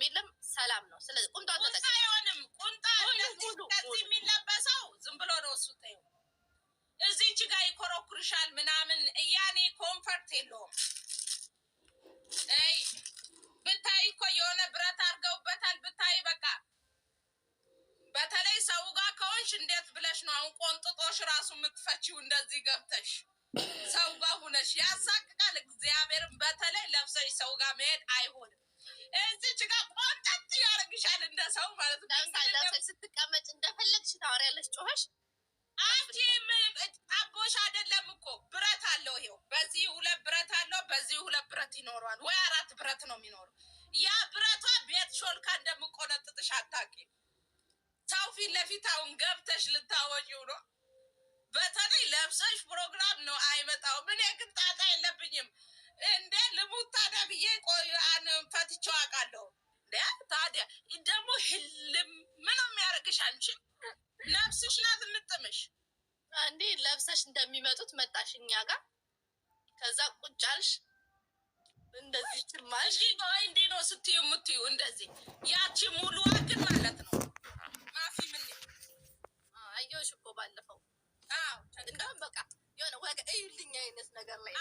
የለም ሰላም ነው። ስለዚህ ቁምጣ ተጠቅም አይሆንም። ቁምጣ እንደዚህ የሚለበሰው ዝም ብሎ ነው እሱ ተይው። እዚህች ጋር ይኮረኩርሻል ምናምን ያኔ ኮምፈርት የለውም። ብታይ እኮ የሆነ ብረት አድርገውበታል ብታይ በቃ በተለይ ሰው ጋር ከሆንሽ እንዴት ብለሽ ነው አሁን ቆንጥጦሽ ራሱ የምትፈቺው? እንደዚህ ገብተሽ ሰው ጋር ሁነሽ ያሳቅቃል። እግዚአብሔርን በተለይ ለብሰሽ ሰው ጋር መሄድ አይሆንም። እዚች ጋር ቆንጠጥ ያደርግሻል እንደ ሰው ማለት ነው። ለብሰሽ ስትቀመጭ እንደፈለግሽ ታወሪያለሽ ጮኸሽ። አንቺም አቦሽ አይደለም እኮ ብረት አለው። ይሄው በዚህ 2 ብረት አለው፣ በዚህ 2 ብረት ይኖረዋል ወይ 4 ብረት ነው የሚኖረው። ያ ብረቷ ቤት ሾልካ እንደምቆነጥጥሽ አታውቂም። ሰው ፊት ለፊት አሁን ገብተሽ ልታወጪው ነው። በተለይ ለብሰሽ ፕሮግራም ነው አይመጣውም። እኔ ግን ጣጣ የለብኝም እንደ ልሙት ታዲያ ብዬ ፈትቼው አውቃለሁ። ታዲያ ደግሞ ህልም ምን ነው የሚያደርግሽ? አንቺ ነፍስሽ ናት የምጥምሽ። እንዴ ለብሰሽ እንደሚመጡት መጣሽ እኛ ጋር ከዛ ቁጭ አልሽ እንደዚህ ችማሽ እንዲህ ነው ስትዩ የምትዩ እንደዚህ ያቺ ሙሉ ግን ማለት ነው አየሁሽ እኮ ባለፈው። እንደውም በቃ የሆነ ወገ እዩልኝ አይነት ነገር ላይ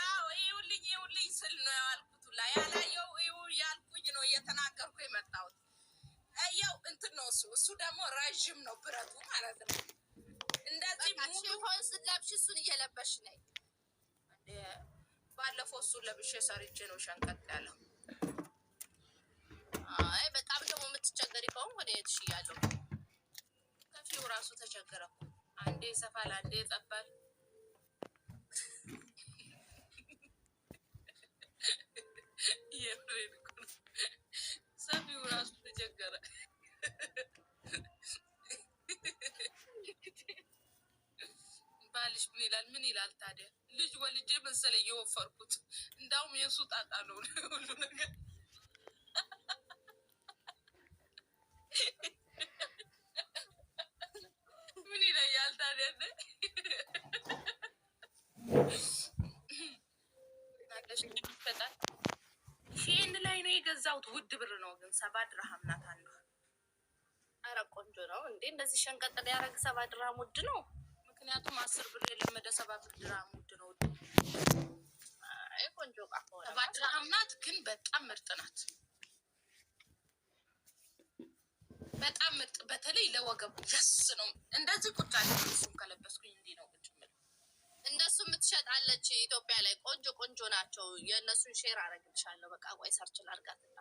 እዩልኝ ስል ነው ያልኩት። ላይ ያላየው እዩ ያልኩኝ ነው እየተናገርኩ የመጣሁት። ያው እንትን ነው እሱ ደግሞ ረዥም ነው ብረቱ ማለት ነው። እንደዚህ ሙሉ ስለብሽ እሱን እየለበሽ ነይ። ባለፈው እሱን ለብሼ ሰርቼ ነው ሸንቀጥ ያለው። አይ በጣም ደግሞ የምትቸገሪ ከሆነ ወደ የትሽ እያለሁ ከፊው ራሱ ተቸገረ። አንዴ ይሰፋል፣ አንዴ ይጠባል። ሰፊው ራሱ ተቸገረ። ባልሽ ምን ይላል? ምን ይላል ታዲያ? ልጅ ወልጄ መሰለኝ የወፈርኩት። እንዳውም የእሱ ጣጣ ነው ሁሉ ነገር። ምን ይለኛል ታዲያ? ይፈጣል። ሼን ላይ ነው የገዛሁት። ውድ ብር ነው ግን 7 ድርሃም ናት አንዷ። ኧረ ቆንጆ ነው እንዴ! እንደዚህ ሸንቀጥ ሊያደርግ 7 ድርሃም ውድ ነው። ምክንያቱም 10 ብር የለመደ 7 ድርሃም ውድ ነው። አይ ቆንጆ እቃ ሆነ። 7 ድርሃም ናት ግን በጣም ምርጥ ናት። በጣም ምርጥ። በተለይ ለወገቡ ደስ ነው። እንደዚህ ቁጭ አለ። እሱን ከለበስኩኝ እንዲህ ነው ቁጭ የምለው። እንደሱ የምትሸጣለች ኢትዮጵያ ላይ ቆንጆ ቆንጆ ናቸው። የእነሱን ሼር አደርግልሻለሁ። በቃ ቆይ ሰርች ላድርጋትና።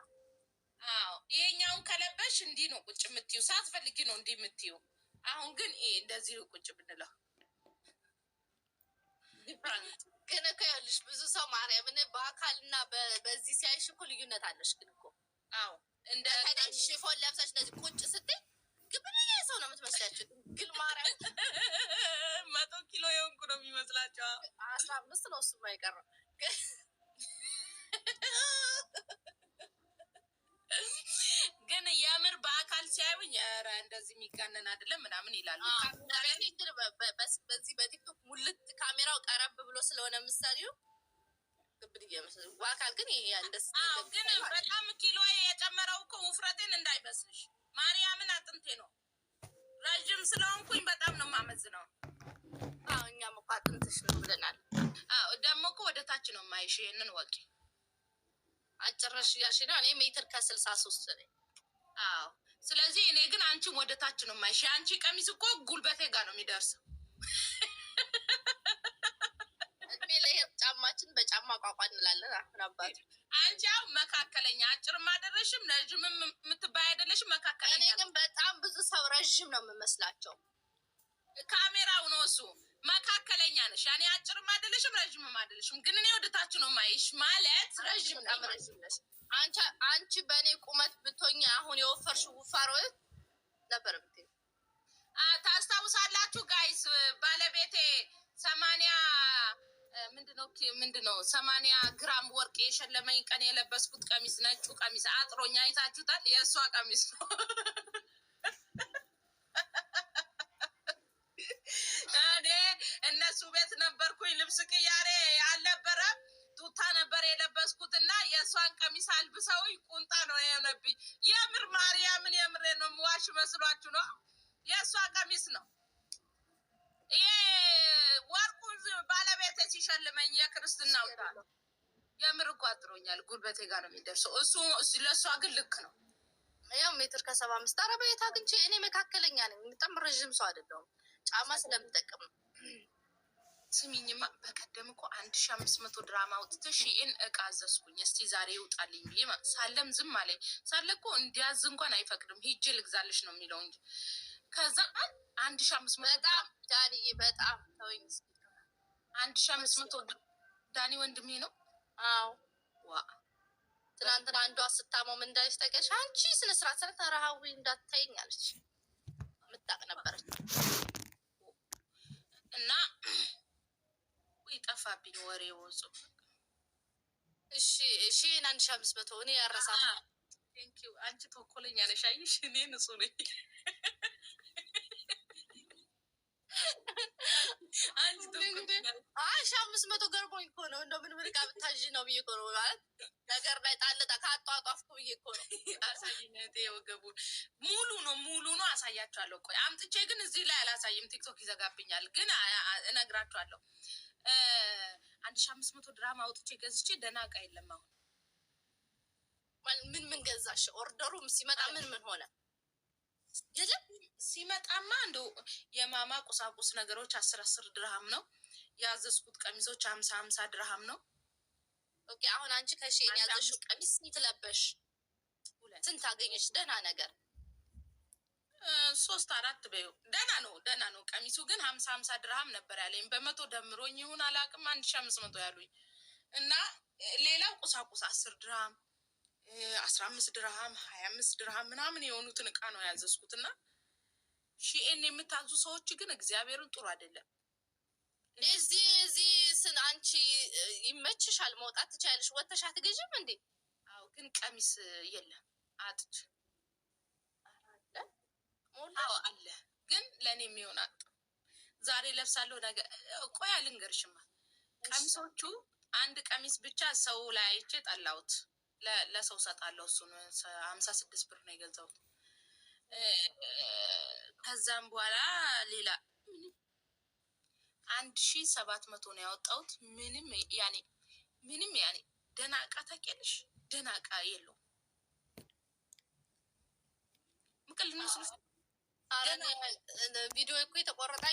አዎ ይሄኛውን ከለበሽ እንዲህ ነው ቁጭ የምትይው። ሳትፈልጊ ነው እንዲህ የምትይው። አሁን ግን እንደዚህ ቁጭ ብንለው ዲፍረንት ግን እኮ ያለሽ ብዙ ሰው ማርያምን በአካልና በዚህ ሲያይሽ እኮ ልዩነት አለሽ። ግን እኮ አዎ እንደ ሽፎን ለብሰሽ እንደዚህ ቁጭ ስትይ ግብልዬ ሰው ነው የምትመስላችሁ። ግን ማርያም 100 ኪሎ የሆንኩ ነው የሚመስላቸው። 15 ነው እሱም አይቀርም። ግን የምር በአካል ሲያዩኝ ኧረ እንደዚህ የሚጋነን አይደለም ምናምን ይላሉ። በዚህ በቲክቶክ ሙልት ካሜራው ቀረብ ብሎ ስለሆነ ምሳሌው ግብልዬ መስሎኝ፣ በአካል ግን ይሄ እንደስ ግን በጣም ኪሎ የጨመረው እኮ ውፍረቴን እንዳይመስልሽ። ማርያምን አጥንቴ ነው ረዥም ስለሆንኩኝ በጣም ነው የማመዝነው። እኛም እኮ አጥንትሽ ነው ብለናል። ደግሞ እኮ ወደ ታች ነው የማይሽ። ይሄንን ወቂ አጭረሽ ያልሽ ነው። እኔ ሜትር ከ63 ነኝ። ስለዚህ እኔ ግን አንቺን ወደ ታች ነው የማይሽ። አንቺ ቀሚስ እኮ ጉልበቴ ጋር ነው የሚደርሰው። እድሜ ለሄድ ጫማችን በጫማ ቋቋ እንላለን። አሁን አባቱ አንቺ አሁን መካከለኛ፣ አጭርም አይደለሽም ረዥምም የምትባይ አይደለሽም፣ መካከለኛ። እኔ ግን በጣም ብዙ ሰው ረዥም ነው የምመስላቸው። ካሜራው ነው እሱ። መካከለኛ ነሽ። ያኔ አጭርም አይደለሽም ረዥምም አይደለሽም። ግን እኔ ወደታች ነው ማይሽ ማለት ረዥም ነሽ። አንቺ በእኔ ቁመት ብትሆኝ አሁን የወፈርሽው ውፋሮ ነበር ብትይ። ታስታውሳላችሁ ጋይስ? ባለቤቴ 80 ግራም ወርቅ የሸለመኝ ቀን የለበስኩት ቀሚስ፣ ነጩ ቀሚስ አጥሮኛ አይታችሁታል? የእሷ ቀሚስ ነው። እኔ እነሱ ቤት ነበርኩኝ። ልብስ ቅያሬ አልነበረም። ቱታ ቱታ ነበር የለበስኩት እና የእሷን ቀሚስ አልብሰውኝ ቁንጣ ነው የሆነብኝ። የምር ማርያምን የምሬ ነው። ዋሽ መስሏችሁ ነው? የእሷ ቀሚስ ነው ይሄ። ወርቁ ባለቤቴ ሲሸልመኝ የክርስትና ውጣ የምር እኮ አጥሮኛል። ጉልበቴ ጋር ነው የሚደርሰው እሱ። ለእሷ ግን ልክ ነው። ያው 1.75 ኧረ በየት አግኝቼ። እኔ መካከለኛ ነኝ፣ በጣም ረዥም ሰው አይደለሁም። ጫማ ስለምጠቅም ነው። ስሚኝማ በቀደም እኮ 1500 ድራማ አውጥተሽ ይህን እቃ አዘዝኩኝ። እስቲ ዛሬ ይውጣልኝ ብዬ ሳለም ዝም አለኝ። ሳለ እኮ እንዲያዝ እንኳን አይፈቅድም። ሂጄ ልግዛልሽ ነው የሚለው እንጂ ከዛ 1500 በጣም ዳንዬ በጣም ተወኝ። 1500 ዳኒ ወንድሜ ነው። አዎ ዋ ትናንትና አንዷ ስታመም እንዳለች ታውቂያለሽ? አንቺ ስነ ስርዓት ሰረት ረሃዊ እንዳታይኝ አለች። ምታቅ ነበረች እና ወይ ጠፋብኝ ወሬ ወጹ። እሺ 1500 እኔ ያረሳት። ቴንኪው አንቺ ተኮለኛ ነሽ። አይሽ እኔ ንጹህ ነኝ። አንቺ ተኮለኛ 1500 ገርሞኝ እኮ ነው። እንደው ምን ብልቃ ብታዥ ነው ብዬ እኮ ነው ማለት ነገር ላይ ጣለጣ ካጧጧፍኩ ብዬ እኮ ነው። አሳይነቴ የወገቡን ሙሉ ነው አሳያችኋለሁ። ቆይ አምጥቼ ግን እዚህ ላይ አላሳይም፣ ቲክቶክ ይዘጋብኛል። ግን እነግራችኋለሁ። 1500 ድራማ አውጥቼ ገዝቼ ደህና እቃ የለም። አሁን ምን ገዛሽ? ኦርደሩም ሲመጣ ምን ሆነ? የለም ሲመጣማ እንደው የማማ ቁሳቁስ ነገሮች 10 ድርሃም ነው ያዘዝኩት። ቀሚሶች 50 ድርሃም ነው። ኦኬ አሁን አንቺ ከሼን ያዘሽው ቀሚስ ስንት ለበሽ? ስንት አገኘሽ? ደህና ነገር 3-4 በይው። ደህና ነው። ቀሚሱ ግን 50 ድርሃም ነበር ያለኝ። በመቶ ደምሮኝ ይሁን አላውቅም 1500 ያሉኝ እና ሌላው ቁሳቁስ 10 ድርሃም 15 ድርሃም 25 ድርሃም ምናምን የሆኑትን እቃ ነው ያዘዝኩት። እና ሺኤን የምታዙ ሰዎች ግን እግዚአብሔርን ጥሩ አይደለም። እዚህ አንቺ ይመችሻል፣ መውጣት ትችያለሽ። ወተሽ አትገዥም እንዴ? አዎ ግን ቀሚስ የለም አጥች አለ ግን ለእኔ የሚሆን አጥ ዛሬ ለብሳለሁ ነገ። ቆይ አልንገርሽማ ቀሚሶቹ አንድ ቀሚስ ብቻ ሰው ላይ አይቼ ጠላሁት። ለሰው ሰጣለሁ። እሱን 56 ብር ነው የገዛሁት። ከዛም በኋላ ሌላ 1700 ነው ያወጣሁት። ምንም ያኔ ደህና እቃ ታውቂያለሽ? ደህና እቃ የለውም። ምቅል ነው ቪዲዮ እኮ የተቆረጠ